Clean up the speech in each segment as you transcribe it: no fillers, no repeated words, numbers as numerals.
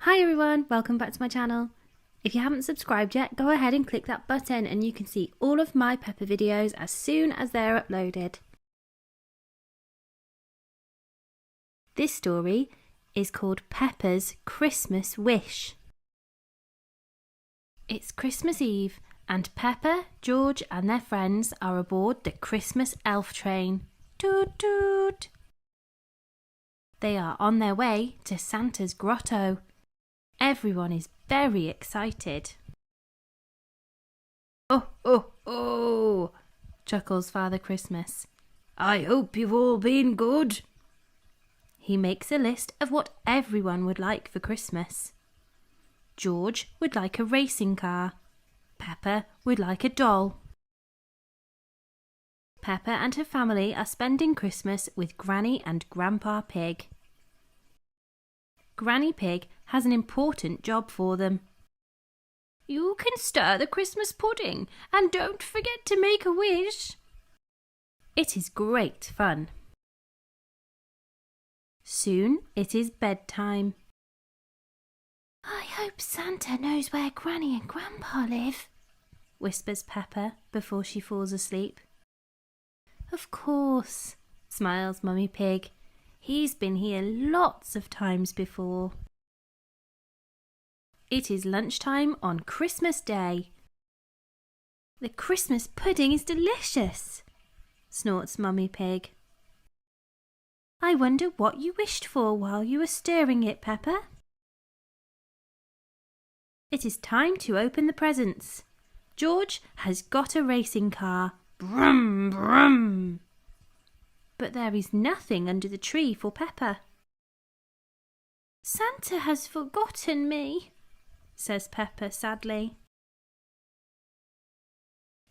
Hi everyone, welcome back to my channel. If you haven't subscribed yet, go ahead and click that button and you can see all of my Peppa videos as soon as they're uploaded. This story is called Peppa's Christmas Wish. It's Christmas Eve and Peppa, George and their friends are aboard the Christmas elf train. Toot toot! They are on their way to Santa's grotto. Everyone is very excited. Oh, oh, oh, chuckles Father Christmas. I hope you've all been good. He makes a list of what everyone would like for Christmas. George would like a racing car. Peppa would like a doll. Peppa and her family are spending Christmas with Granny and Grandpa Pig. Granny Pig has an important job for them. You can stir the Christmas pudding and don't forget to make a wish. It is great fun. Soon it is bedtime. I hope Santa knows where Granny and Grandpa live, whispers Peppa before she falls asleep. Of course, smiles Mummy Pig. He's been here lots of times before. It is lunchtime on Christmas Day. The Christmas pudding is delicious, snorts Mummy Pig. I wonder what you wished for while you were stirring it, Peppa. It is time to open the presents. George has got a racing car. Brum, brum. But there is nothing under the tree for Peppa. Santa has forgotten me, says Peppa sadly.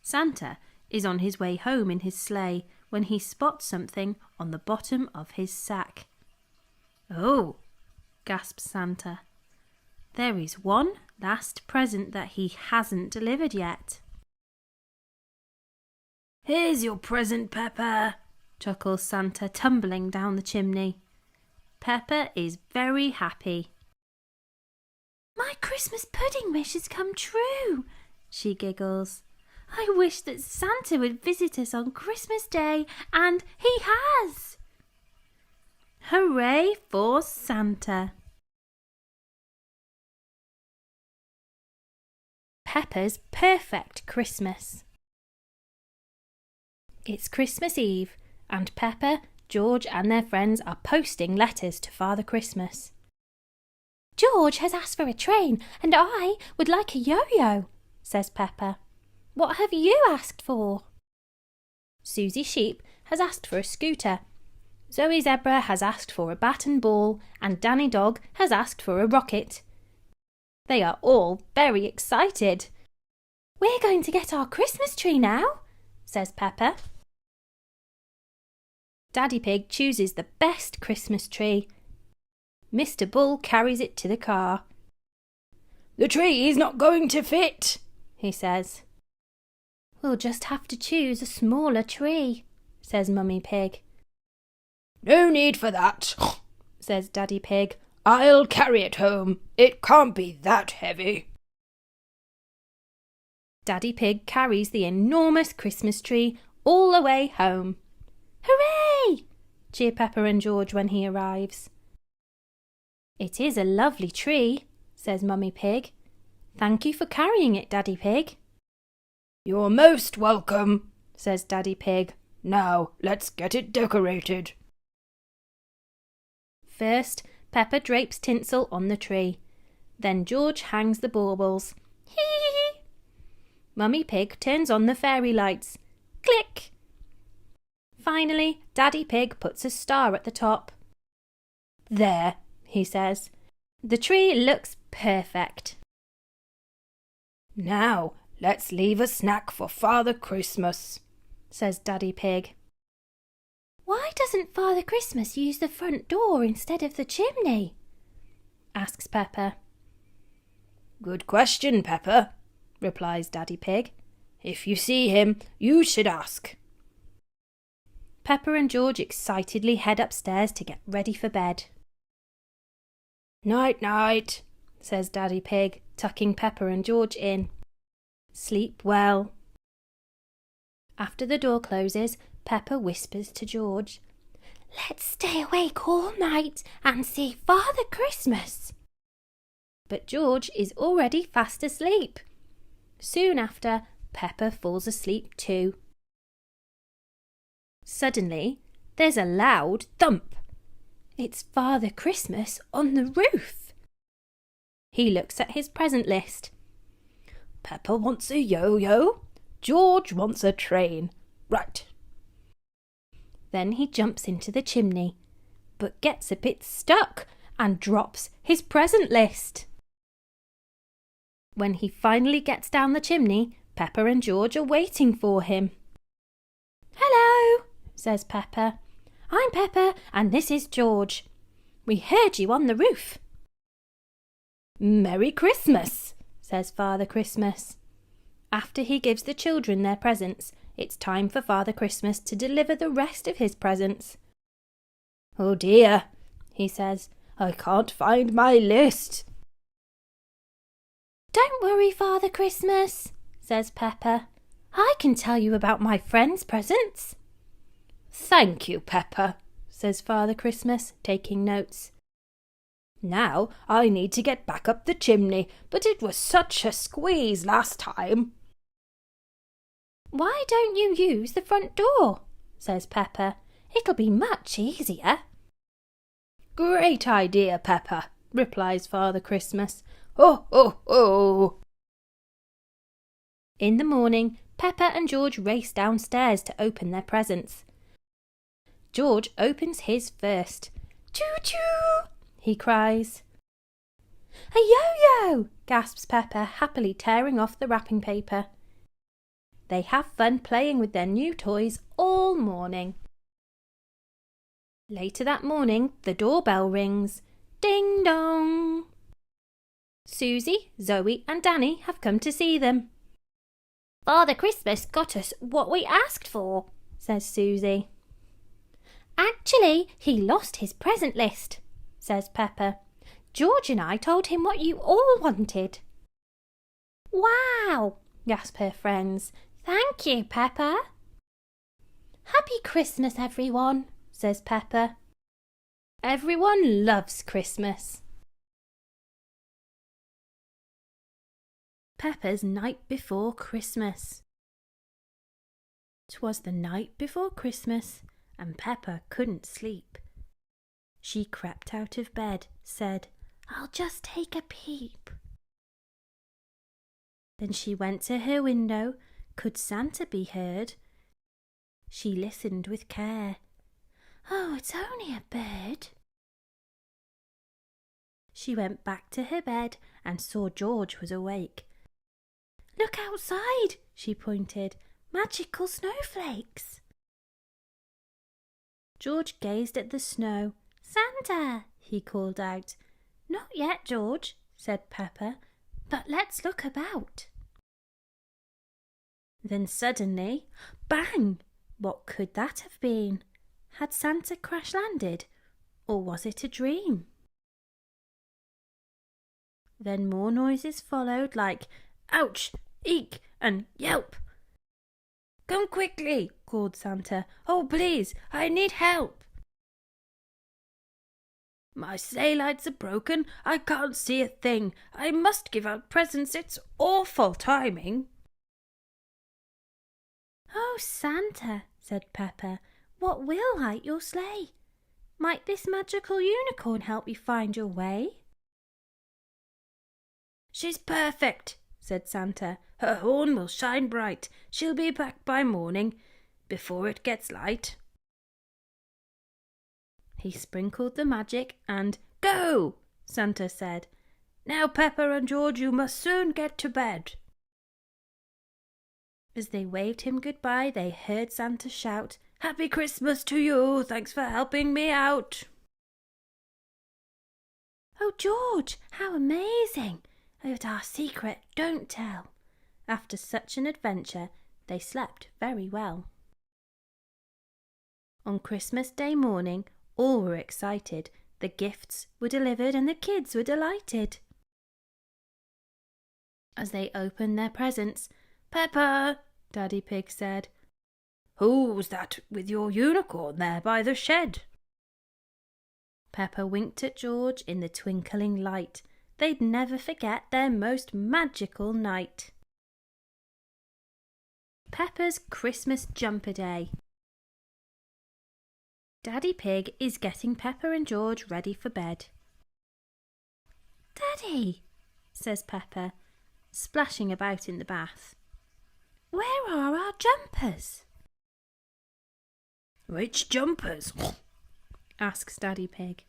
Santa is on his way home in his sleigh when he spots something on the bottom of his sack. Oh, gasps Santa. There is one last present that he hasn't delivered yet. Here's your present, Peppa, chuckles Santa, tumbling down the chimney. Peppa is very happy. My Christmas pudding wish has come true, she giggles. I wish that Santa would visit us on Christmas Day, and he has. Hooray for Santa! Peppa's perfect Christmas. It's Christmas Eve, and Peppa, George and their friends are posting letters to Father Christmas. George has asked for a train, and I would like a yo-yo, says Peppa. What have you asked for? Susie Sheep has asked for a scooter. Zoe Zebra has asked for a bat and ball, and Danny Dog has asked for a rocket. They are all very excited. We're going to get our Christmas tree now, says Peppa. Daddy Pig chooses the best Christmas tree. Mr. Bull carries it to the car. The tree is not going to fit, he says. We'll just have to choose a smaller tree, says Mummy Pig. No need for that, says Daddy Pig. I'll carry it home. It can't be that heavy. Daddy Pig carries the enormous Christmas tree all the way home. Hooray! cheer Peppa and George when he arrives. It is a lovely tree, says Mummy Pig. Thank you for carrying it, Daddy Pig. You're most welcome, says Daddy Pig. Now let's get it decorated. First, Peppa drapes tinsel on the tree. Then George hangs the baubles. Hee hee hee. Mummy Pig turns on the fairy lights. Click! Finally, Daddy Pig puts a star at the top. There, he says. The tree looks perfect. Now, let's leave a snack for Father Christmas, says Daddy Pig. Why doesn't Father Christmas use the front door instead of the chimney? asks Peppa. Good question, Peppa, replies Daddy Pig. If you see him, you should ask. Peppa and George excitedly head upstairs to get ready for bed. Night, night, says Daddy Pig, tucking Peppa and George in. Sleep well. After the door closes, Peppa whispers to George, Let's stay awake all night and see Father Christmas. But George is already fast asleep. Soon after, Peppa falls asleep too. Suddenly, there's a loud thump. It's Father Christmas on the roof. He looks at his present list. Peppa wants a yo-yo. George wants a train. Right. Then he jumps into the chimney, but gets a bit stuck and drops his present list. When he finally gets down the chimney, Peppa and George are waiting for him. Hello, says Peppa. I'm Peppa and this is George. We heard you on the roof. Merry Christmas, says Father Christmas. After he gives the children their presents, it's time for Father Christmas to deliver the rest of his presents. Oh dear, he says, I can't find my list. Don't worry, Father Christmas, says Peppa. I can tell you about my friends' presents. Thank you, Peppa, says Father Christmas, taking notes. Now I need to get back up the chimney, but it was such a squeeze last time. Why don't you use the front door? Says Peppa. It'll be much easier. Great idea, Peppa, replies Father Christmas. Ho, ho, ho! In the morning, Peppa and George race downstairs to open their presents. George opens his first. Choo-choo! He cries. A yo-yo! Gasps Peppa, happily tearing off the wrapping paper. They have fun playing with their new toys all morning. Later that morning, the doorbell rings. Ding dong! Susie, Zoe and Danny have come to see them. Father Christmas got us what we asked for, says Susie. Actually, he lost his present list, says Peppa. George and I told him what you all wanted. Wow! Gasp her friends. Thank you, Peppa. Happy Christmas, everyone, says Peppa. Everyone loves Christmas. Peppa's night before Christmas. 'Twas the night before Christmas, and Peppa couldn't sleep. She crept out of bed, said, I'll just take a peep. Then she went to her window. Could Santa be heard? She listened with care. Oh, it's only a bird. She went back to her bed and saw George was awake. Look outside, she pointed. Magical snowflakes. George gazed at the snow. Santa, he called out. Not yet, George, said Peppa, but let's look about. Then suddenly, bang! What could that have been? Had Santa crash-landed, or was it a dream? Then more noises followed, like ouch, eek, and yelp. Come quickly, called Santa. Oh, please, I need help. My sleigh lights are broken. I can't see a thing. I must give out presents. It's awful timing. Oh, Santa, said Peppa, what will light your sleigh? Might this magical unicorn help you find your way? She's perfect, said Santa. Her horn will shine bright. She'll be back by morning, before it gets light. He sprinkled the magic and go, Santa said. Now, Peppa and George, you must soon get to bed. As they waved him goodbye, they heard Santa shout, Happy Christmas to you! Thanks for helping me out! Oh, George, how amazing! But our secret, don't tell. After such an adventure, they slept very well. On Christmas Day morning, all were excited. The gifts were delivered and the kids were delighted. As they opened their presents, "Peppa," Daddy Pig said, "Who's that with your unicorn there by the shed?" Peppa winked at George in the twinkling light. They'd never forget their most magical night. Peppa's Christmas Jumper Day. Daddy Pig is getting Peppa and George ready for bed. "Daddy," says Peppa, splashing about in the bath, "where are our jumpers?" "Which jumpers?" asks Daddy Pig.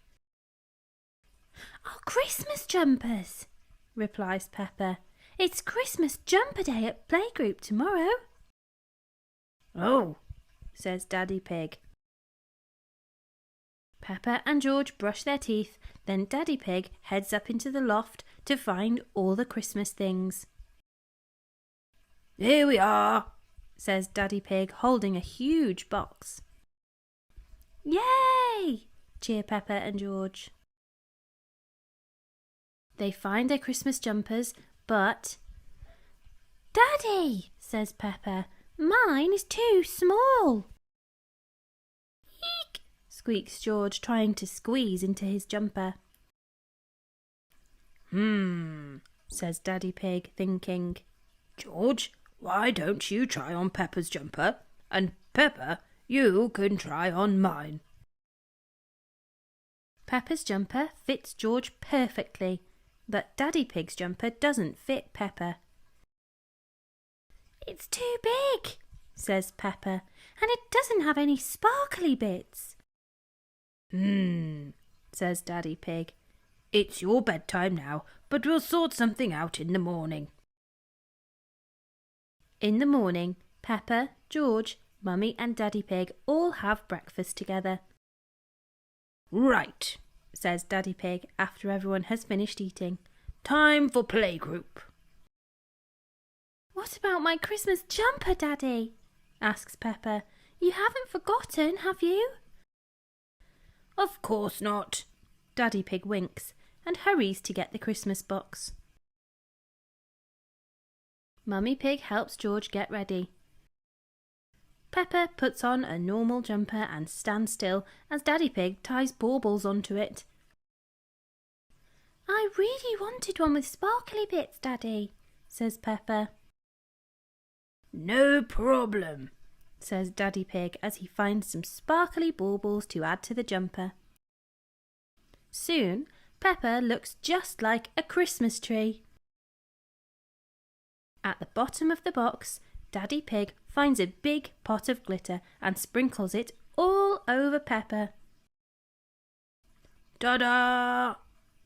"Our Christmas jumpers," replies Peppa. "It's Christmas Jumper Day at playgroup tomorrow." "Oh," says Daddy Pig. Peppa and George brush their teeth, then Daddy Pig heads up into the loft to find all the Christmas things. "Here we are," says Daddy Pig, holding a huge box. "Yay!" cheer Peppa and George. They find their Christmas jumpers, but... "Daddy," says Peppa, "mine is too small." "Eek!" squeaks George, trying to squeeze into his jumper. Says Daddy Pig, thinking. "George, why don't you try on Peppa's jumper? And Peppa, you can try on mine." Peppa's jumper fits George perfectly, but Daddy Pig's jumper doesn't fit Peppa. "It's too big," says Peppa, "and it doesn't have any sparkly bits." Says Daddy Pig. "It's your bedtime now, but we'll sort something out in the morning." In the morning, Peppa, George, Mummy and Daddy Pig all have breakfast together. "Right," says Daddy Pig after everyone has finished eating. "Time for playgroup." "What about my Christmas jumper, Daddy?" asks Peppa. "You haven't forgotten, have you?" "Of course not." Daddy Pig winks and hurries to get the Christmas box. Mummy Pig helps George get ready. Peppa puts on a normal jumper and stands still as Daddy Pig ties baubles onto it. "I really wanted one with sparkly bits, Daddy," says Peppa. "No problem," says Daddy Pig as he finds some sparkly baubles to add to the jumper. Soon, Peppa looks just like a Christmas tree. At the bottom of the box, Daddy Pig finds a big pot of glitter and sprinkles it all over Peppa. "Ta-da!"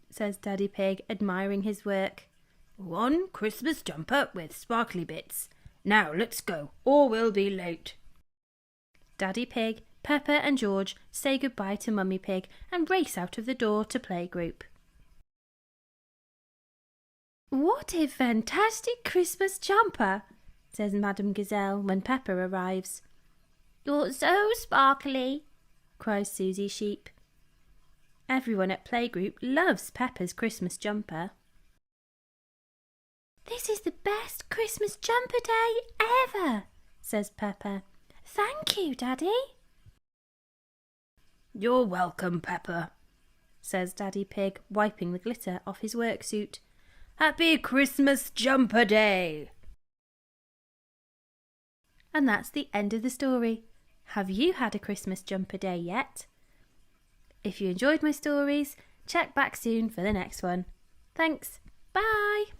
says Daddy Pig, admiring his work. "One Christmas jumper with sparkly bits. Now let's go, or we'll be late." Daddy Pig, Peppa and George say goodbye to Mummy Pig and race out of the door to playgroup. "What a fantastic Christmas jumper," says Madame Gazelle when Peppa arrives. "You're so sparkly," cries Susie Sheep. Everyone at playgroup loves Peppa's Christmas jumper. "This is the best Christmas jumper day ever," says Peppa. "Thank you, Daddy." "You're welcome, Peppa," says Daddy Pig, wiping the glitter off his work suit. "Happy Christmas Jumper Day!" And that's the end of the story. Have you had a Christmas jumper day yet? If you enjoyed my stories, check back soon for the next one. Thanks. Bye.